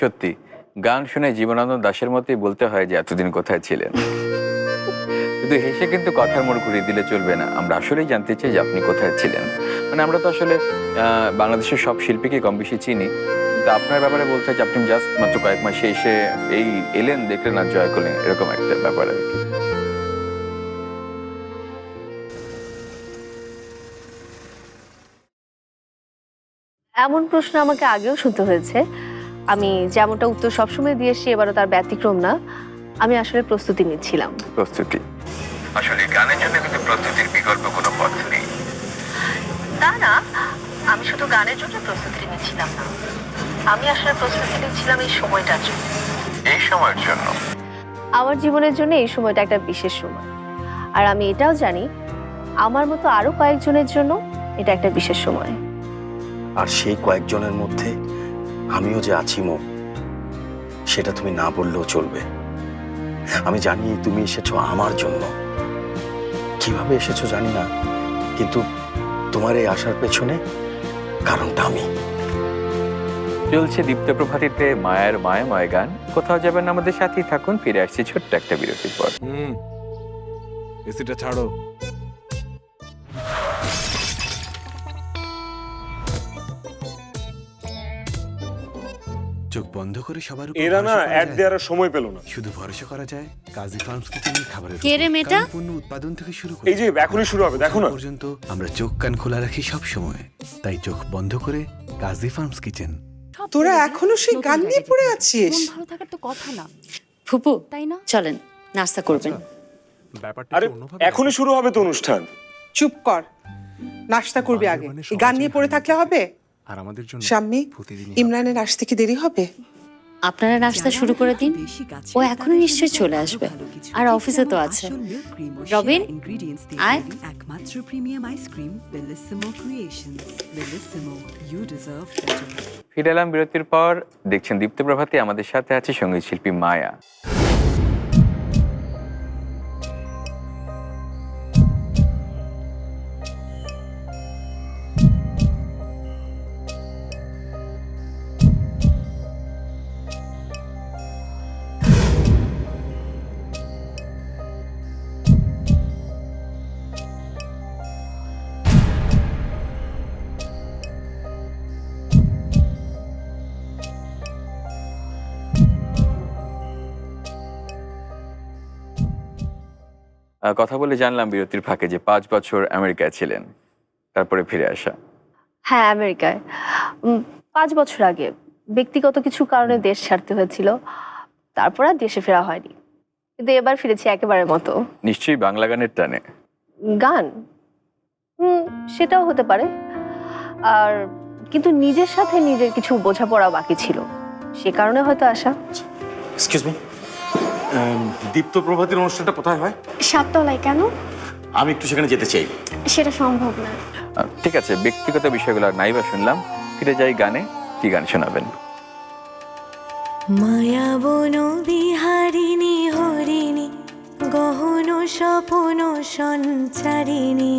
সত্যি গান শুনে জীবনানন্দ দাশের মতোই বলতে হয় যে এতদিন কোথায় ছিলেন। শুধু হেসে কিন্তু কথার মোড় ঘুরিয়ে দিলে চলবে না, আমরা আসলেই জানতে চাই যে আপনি কোথায় ছিলেন। মানে আমরা তো আসলে বাংলাদেশের সব শিল্পীকে কম বেশি চিনি, কিন্তু আপনার ব্যাপারে বলতে চাই যে আপনি জাস্ট মাত্র কয়েক মাসে এসে এই এলেন, দেখলেন আর জয় করলেন, এরকম একটা ব্যাপার আর কি। এমন প্রশ্ন আমাকে আগেও শুনতে হয়েছে। আমি যেমনটা উত্তর সবসময় দিয়ে এসেছি, এবারও তার ব্যতিক্রম না। আমি আসলে প্রস্তুতি নিচ্ছিলাম। প্রস্তুতি? আসলে গানের জন্য কিন্তু প্রস্তুতির বিকল্প কোনো পথ নেই। তা না, আমি শুধু গানের জন্য প্রস্তুতি নিচ্ছিলাম না, আমি আসলে প্রস্তুতি নিচ্ছিলাম এই সময়টার জন্য। এই সময়ের জন্য? আমার জীবনের জন্য এই সময়টা একটা বিশেষ সময়। আর আমি এটাও জানি আমার মতো আরো কয়েকজনের জন্য এটা একটা বিশেষ সময়। আর সেই কয়েকজনের মধ্যে আমিও যে আছি মো, সেটা তুমি না বললেও চলবে। আমি জানি তুমি এসেছো আমার জন্য। কিভাবে এসেছো জানি না, কিন্তু তোমার এই আসার পেছনে কারণটা আমি। চলছে দীপ্ত প্রভাতীতে মায়ের মায়াময় গান। কোথাও যাবেন না, আমাদের সাথেই থাকুন। ফিরে আসছি ছোট্ট একটা বিরতির পর। এসিটা ছাড়ো। চোখ বন্ধ করে সবার উপর এরা না ভরসা করা অ্যাড যায়। দেওয়ার সময় পেল না। শুধু ভরসা করা যায় কাজী ফার্মস কিচেনের খাবারের কে রে উপর। মেয়েটা? কারণ পণ্য উৎপাদন থেকে শুরু করে এই যে এখনই শুরু হবে, দেখো না। পর্যন্ত আমরা চোখ কান খোলা রাখি সব সময়। তাই চোখ বন্ধ করে কাজী ফার্মস কিচেন। তোরা এখনো সেই গান নিয়ে পড়ে আছিস? মন ভালো থাকার তো কথা না। ফুপু, তাই না? চলেন নাস্তা করবেন। ব্যাপারটা আরে এখনই শুরু হবে তো অনুষ্ঠান। চুপ কর, নাস্তা করবি আগে। এই গান নিয়ে পড়ে থাকলে হবে? আর আমাদের জন্য শাম্মী, ইমরানের আসতে কি দেরি হবে? আপনারা নাস্তা শুরু করে দিন, ও এখনো নিশ্চয়ই চলে আসবে। আর অফিসে তো আছে। রবিন, আয়। একমাত্র premium ice cream Bellissimo creations. Bellissimo, you deserve better. ফিরে এলাম বিরতির পর। দেখছেন দীপ্ত প্রভাতী, আমাদের সাথে আছে সঙ্গীত শিল্পী মায়া। কথা বলে জানলাম বিরতির ফাঁকে যে 5 বছর আমেরিকায় ছিলেন, তারপরে ফিরে আসা। হ্যাঁ, আমেরিকায় 5 বছর আগে ব্যক্তিগত কিছু কারণে দেশ ছাড়তে হয়েছিল। তারপর আর দেশে ফেরা হয়নি, কিন্তু এবার ফিরেছি একেবারে মতো। নিশ্চয়ই বাংলা গানের টানে? গান সেটাও হতে পারে, আর কিন্তু নিজের সাথে নিজের কিছু বোঝাপড়া বাকি ছিল, সে কারণে হয়তো আসা। এক্সকিউজ মি, দীপ্ত প্রভাতীর অনুষ্ঠানটা কোথায় হয়? সাততলায়। কেন? আমি একটু সেখানে যেতে চাই। সেটা সম্ভব না। ঠিক আছে, ব্যক্তিগত বিষয়গুলো আর নাই বা শুনলাম। ফিরে যাই গানে। কি গান শোনাবেন? মায়াবন বিহারিণী হরিণী গহন স্বপন সঞ্চারিণী।